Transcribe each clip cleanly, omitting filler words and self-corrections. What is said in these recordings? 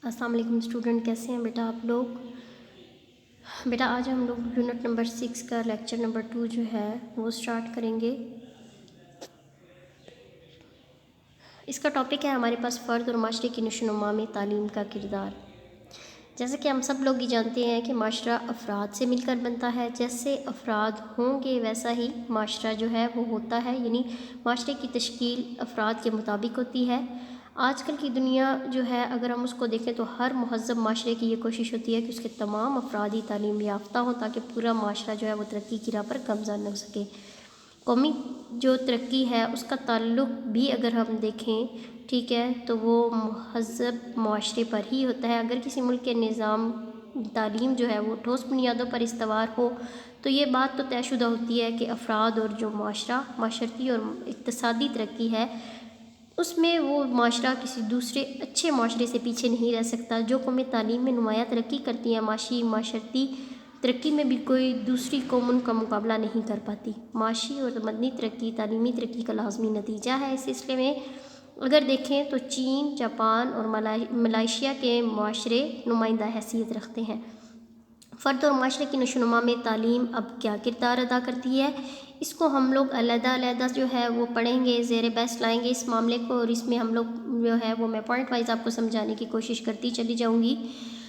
السلام علیکم اسٹوڈنٹ، کیسے ہیں بیٹا آپ لوگ؟ بیٹا آج ہم لوگ یونٹ نمبر 6 کا لیکچر نمبر 2 جو ہے وہ سٹارٹ کریں گے۔ اس کا ٹاپک ہے ہمارے پاس فرد اور معاشرے کی نشو و نما میں تعلیم کا کردار۔ جیسا کہ ہم سب لوگ ہی جانتے ہیں کہ معاشرہ افراد سے مل کر بنتا ہے، جیسے افراد ہوں گے ویسا ہی معاشرہ جو ہے وہ ہوتا ہے، یعنی معاشرے کی تشکیل افراد کے مطابق ہوتی ہے۔ آج کل کی دنیا جو ہے اگر ہم اس کو دیکھیں تو ہر مہذب معاشرے کی یہ کوشش ہوتی ہے کہ اس کے تمام افراد ہی تعلیم یافتہ ہوں تاکہ پورا معاشرہ جو ہے وہ ترقی کی راہ پر گامزن ہو سکے۔ قومی جو ترقی ہے اس کا تعلق بھی اگر ہم دیکھیں ٹھیک ہے تو وہ مہذب معاشرے پر ہی ہوتا ہے۔ اگر کسی ملک کے نظام تعلیم جو ہے وہ ٹھوس بنیادوں پر استوار ہو تو یہ بات تو طے شدہ ہوتی ہے کہ افراد اور جو معاشرتی اور اقتصادی ترقی ہے اس میں وہ معاشرہ کسی دوسرے اچھے معاشرے سے پیچھے نہیں رہ سکتا۔ جو قومیں تعلیم میں نمایاں ترقی کرتی ہیں معاشرتی ترقی میں بھی کوئی دوسری قوم ان کا مقابلہ نہیں کر پاتی۔ معاشی اور مدنی ترقی تعلیمی ترقی کا لازمی نتیجہ ہے۔ اس سلسلے میں اگر دیکھیں تو چین، جاپان اور ملائیشیا کے معاشرے نمائندہ حیثیت رکھتے ہیں۔ فرد اور معاشرے کی نشو و نما میں تعلیم اب کیا کردار ادا کرتی ہے، اس کو ہم لوگ علیحدہ جو ہے وہ پڑھیں گے، زیر بحث لائیں گے اس معاملے کو، اور اس میں ہم لوگ جو ہے وہ میں پوائنٹ وائز آپ کو سمجھانے کی کوشش کرتی چلی جاؤں گی۔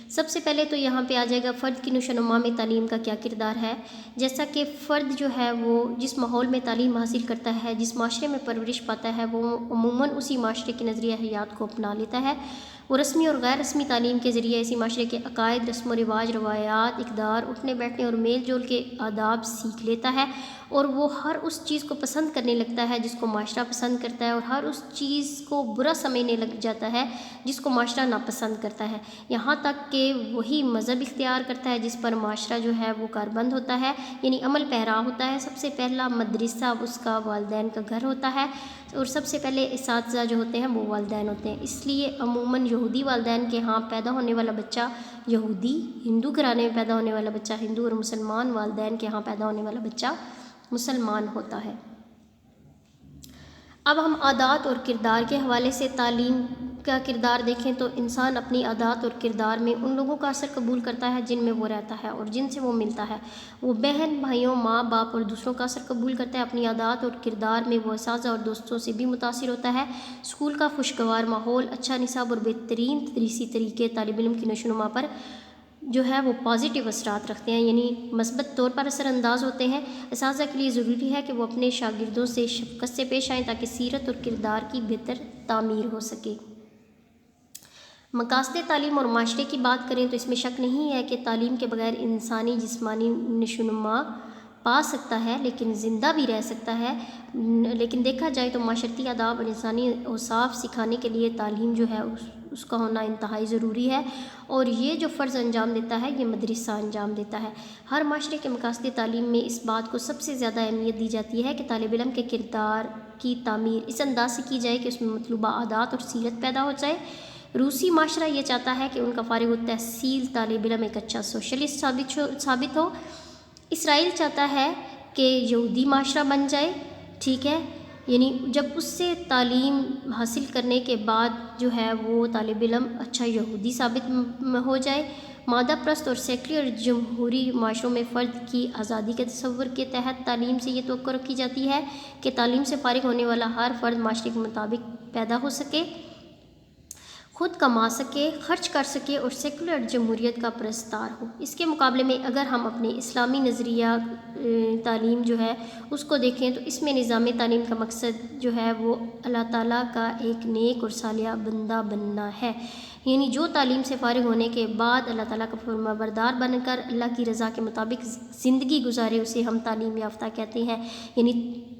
سب سے پہلے تو یہاں پہ آ جائے گا فرد کی نشو و نما میں تعلیم کا کیا کردار ہے۔ جیسا کہ فرد جو ہے وہ جس ماحول میں تعلیم حاصل کرتا ہے، جس معاشرے میں پرورش پاتا ہے، وہ عموماً اسی معاشرے کے نظریہ حیات کو اپنا لیتا ہے۔ وہ رسمی اور غیر رسمی تعلیم کے ذریعے اسی معاشرے کے عقائد، رسم و رواج، روایات، اقدار، اٹھنے بیٹھنے اور میل جول کے آداب سیکھ لیتا ہے، اور وہ ہر اس چیز کو پسند کرنے لگتا ہے جس کو معاشرہ پسند کرتا ہے، اور ہر اس چیز کو برا سمجھنے لگ جاتا ہے جس کو معاشرہ ناپسند کرتا ہے، یہاں تک کہ وہی مذہب اختیار کرتا ہے جس پر معاشرہ جو ہے وہ کاربند ہوتا ہے، یعنی عمل پیرا ہوتا ہے۔ سب سے پہلا مدرسہ اس کا والدین کا گھر ہوتا ہے، اور سب سے پہلے اساتذہ جو ہوتے ہیں وہ والدین ہوتے ہیں۔ اس لیے عموماً یہودی والدین کے ہاں پیدا ہونے والا بچہ یہودی، ہندو گھرانے میں پیدا ہونے والا بچہ ہندو، اور مسلمان والدین کے ہاں پیدا ہونے والا بچہ مسلمان ہوتا ہے۔ اب ہم عادات اور کردار کے حوالے سے تعلیم کا کردار دیکھیں تو انسان اپنی عادات اور کردار میں ان لوگوں کا اثر قبول کرتا ہے جن میں وہ رہتا ہے اور جن سے وہ ملتا ہے۔ وہ بہن بھائیوں، ماں باپ اور دوسروں کا اثر قبول کرتا ہے۔ اپنی عادات اور کردار میں وہ اساتذہ اور دوستوں سے بھی متاثر ہوتا ہے۔ اسکول کا خوشگوار ماحول، اچھا نصاب اور بہترین تدریسی طریقے طالب علم کی نشو و نما پر جو ہے وہ پازیٹیو اثرات رکھتے ہیں، یعنی مثبت طور پر اثر انداز ہوتے ہیں۔ اساتذہ کے لیے ضروری ہے کہ وہ اپنے شاگردوں سے شفقت سے پیش آئیں تاکہ سیرت اور کردار کی بہتر تعمیر ہو سکے۔ مقاصد تعلیم اور معاشرے کی بات کریں تو اس میں شک نہیں ہے کہ تعلیم کے بغیر انسانی جسمانی نشو و نما پا سکتا ہے لیکن زندہ بھی رہ سکتا ہے، لیکن دیکھا جائے تو معاشرتی آداب اور انسانی اوصاف سکھانے کے لیے تعلیم جو ہے اس کا ہونا انتہائی ضروری ہے، اور یہ جو فرض انجام دیتا ہے یہ مدرسہ انجام دیتا ہے۔ ہر معاشرے کے مقاصد تعلیم میں اس بات کو سب سے زیادہ اہمیت دی جاتی ہے کہ طالب علم کے کردار کی تعمیر اس انداز سے کی جائے کہ اس میں مطلوبہ عادات اور سیرت پیدا ہو جائے۔ روسی معاشرہ یہ چاہتا ہے کہ ان کا فارغ التحصیل طالب علم ایک اچھا سوشلسٹ ثابت ہو۔ اسرائیل چاہتا ہے کہ یہودی معاشرہ بن جائے، ٹھیک ہے، یعنی جب اس سے تعلیم حاصل کرنے کے بعد جو ہے وہ طالب علم اچھا یہودی ثابت ہو جائے۔ مادہ پرست اور سیکولر جمہوری معاشروں میں فرد کی آزادی کے تصور کے تحت تعلیم سے یہ توقع رکھی جاتی ہے کہ تعلیم سے فارغ ہونے والا ہر فرد معاشرے کے مطابق پیدا ہو سکے، خود کما سکے، خرچ کر سکے اور سیکولر جمہوریت کا پرستار ہو۔ اس کے مقابلے میں اگر ہم اپنے اسلامی نظریہ تعلیم جو ہے اس کو دیکھیں تو اس میں نظام تعلیم کا مقصد جو ہے وہ اللہ تعالیٰ کا ایک نیک اور صالح بندہ بننا ہے، یعنی جو تعلیم سے فارغ ہونے کے بعد اللہ تعالیٰ کا فرمانبردار بن کر اللہ کی رضا کے مطابق زندگی گزارے اسے ہم تعلیم یافتہ کہتے ہیں۔ یعنی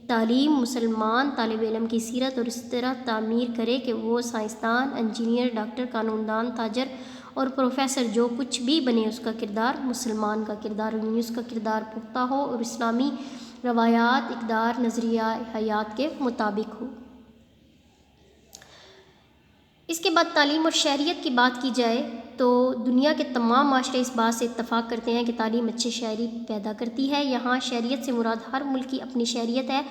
تعلیم مسلمان طالب علم کی سیرت اور اس طرح تعمیر کرے کہ وہ سائنسدان، انجینئر، ڈاکٹر، قانون دان، تاجر اور پروفیسر جو کچھ بھی بنے اس کا کردار مسلمان کا کردار، یعنی اس کا کردار پختہ ہو اور اسلامی روایات، اقدار، نظریہ حیات کے مطابق ہو۔ اس کے بعد تعلیم اور شہریت کی بات کی جائے تو دنیا کے تمام معاشرے اس بات سے اتفاق کرتے ہیں کہ تعلیم اچھے شہری پیدا کرتی ہے۔ یہاں شہریت سے مراد ہر ملک کی اپنی شہریت ہے۔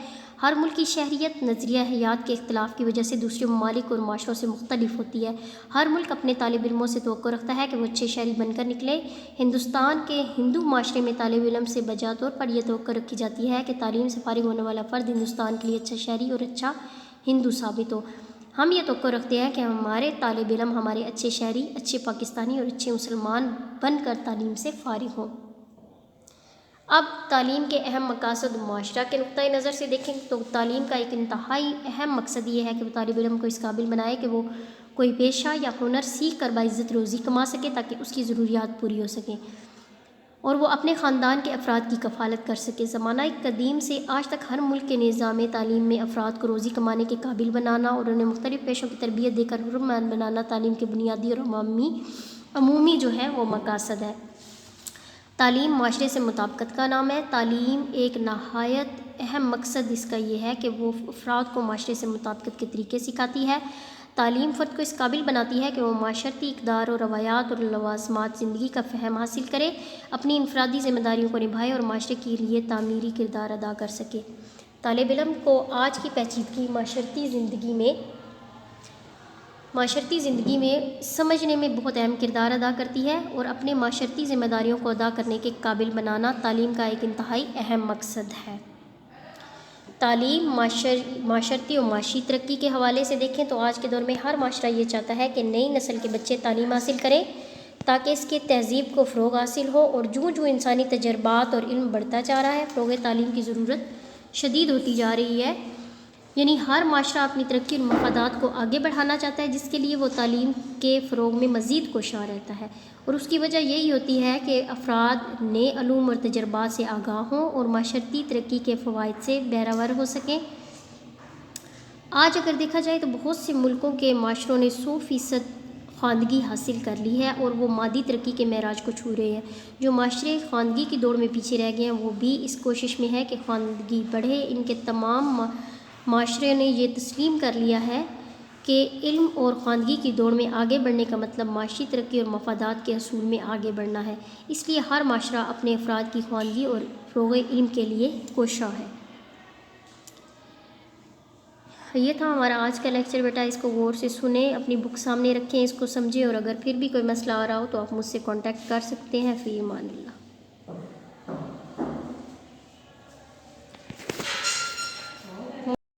ہر ملک کی شہریت نظریہ حیات کے اختلاف کی وجہ سے دوسرے ممالک اور معاشروں سے مختلف ہوتی ہے۔ ہر ملک اپنے طالب علموں سے توقع رکھتا ہے کہ وہ اچھے شہری بن کر نکلے۔ ہندوستان کے ہندو معاشرے میں طالب علم سے بجا طور پر یہ توقع رکھی جاتی ہے کہ تعلیم سے فارغ ہونے والا فرد ہندوستان کے لیے اچھا شہری اور اچھا ہندو ثابت ہو۔ ہم یہ توقع رکھتے ہیں کہ ہمارے طالب علم ہمارے اچھے شہری، اچھے پاکستانی اور اچھے مسلمان بن کر تعلیم سے فارغ ہوں۔ اب تعلیم کے اہم مقاصد معاشرہ کے نقطۂ نظر سے دیکھیں تو تعلیم کا ایک انتہائی اہم مقصد یہ ہے کہ وہ طالب علم کو اس قابل بنائے کہ وہ کوئی پیشہ یا ہنر سیکھ کر باعزت روزی کما سکے تاکہ اس کی ضروریات پوری ہو سکیں اور وہ اپنے خاندان کے افراد کی کفالت کر سکے۔ زمانہ قدیم سے آج تک ہر ملک کے نظام تعلیم میں افراد کو روزی کمانے کے قابل بنانا اور انہیں مختلف پیشوں کی تربیت دے کر حرمند بنانا تعلیم کے بنیادی اور عمومی جو ہے وہ مقاصد ہے۔ تعلیم معاشرے سے مطابقت کا نام ہے۔ تعلیم ایک نہایت اہم مقصد اس کا یہ ہے کہ وہ افراد کو معاشرے سے مطابقت کے طریقے سکھاتی ہے۔ تعلیم فرد کو اس قابل بناتی ہے کہ وہ معاشرتی اقدار اور روایات اور لوازمات زندگی کا فہم حاصل کرے، اپنی انفرادی ذمہ داریوں کو نبھائے اور معاشرے کے لیے تعمیری کردار ادا کر سکے۔ طالب علم کو آج کی پیچیدگی معاشرتی زندگی میں سمجھنے میں بہت اہم کردار ادا کرتی ہے اور اپنے معاشرتی ذمہ داریوں کو ادا کرنے کے قابل بنانا تعلیم کا ایک انتہائی اہم مقصد ہے۔ تعلیم معاشرتی اور معاشی ترقی کے حوالے سے دیکھیں تو آج کے دور میں ہر معاشرہ یہ چاہتا ہے کہ نئی نسل کے بچے تعلیم حاصل کریں تاکہ اس کی تہذیب کو فروغ حاصل ہو، اور جو انسانی تجربات اور علم بڑھتا جا رہا ہے، فروغ تعلیم کی ضرورت شدید ہوتی جا رہی ہے۔ یعنی ہر معاشرہ اپنی ترقی اور مفادات کو آگے بڑھانا چاہتا ہے، جس کے لیے وہ تعلیم کے فروغ میں مزید کوشاں رہتا ہے، اور اس کی وجہ یہی ہوتی ہے کہ افراد نئے علوم اور تجربات سے آگاہ ہوں اور معاشرتی ترقی کے فوائد سے بہرہ ہو سکیں۔ آج اگر دیکھا جائے تو بہت سے ملکوں کے معاشروں نے 100% خواندگی حاصل کر لی ہے اور وہ مادی ترقی کے معراج کو چھو رہے ہیں۔ جو معاشرے خواندگی کی دوڑ میں پیچھے رہ گئے ہیں وہ بھی اس کوشش میں ہے کہ خواندگی بڑھے۔ ان کے تمام معاشرے نے یہ تسلیم کر لیا ہے کہ علم اور خواندگی کی دوڑ میں آگے بڑھنے کا مطلب معاشی ترقی اور مفادات کے حصول میں آگے بڑھنا ہے۔ اس لیے ہر معاشرہ اپنے افراد کی خواندگی اور فروغ علم کے لیے کوشاں ہے۔ یہ تھا ہمارا آج کا لیکچر بیٹا، اس کو غور سے سنیں، اپنی بک سامنے رکھیں، اس کو سمجھیں، اور اگر پھر بھی کوئی مسئلہ آ رہا ہو تو آپ مجھ سے کانٹیکٹ کر سکتے ہیں۔ فی امان اللہ۔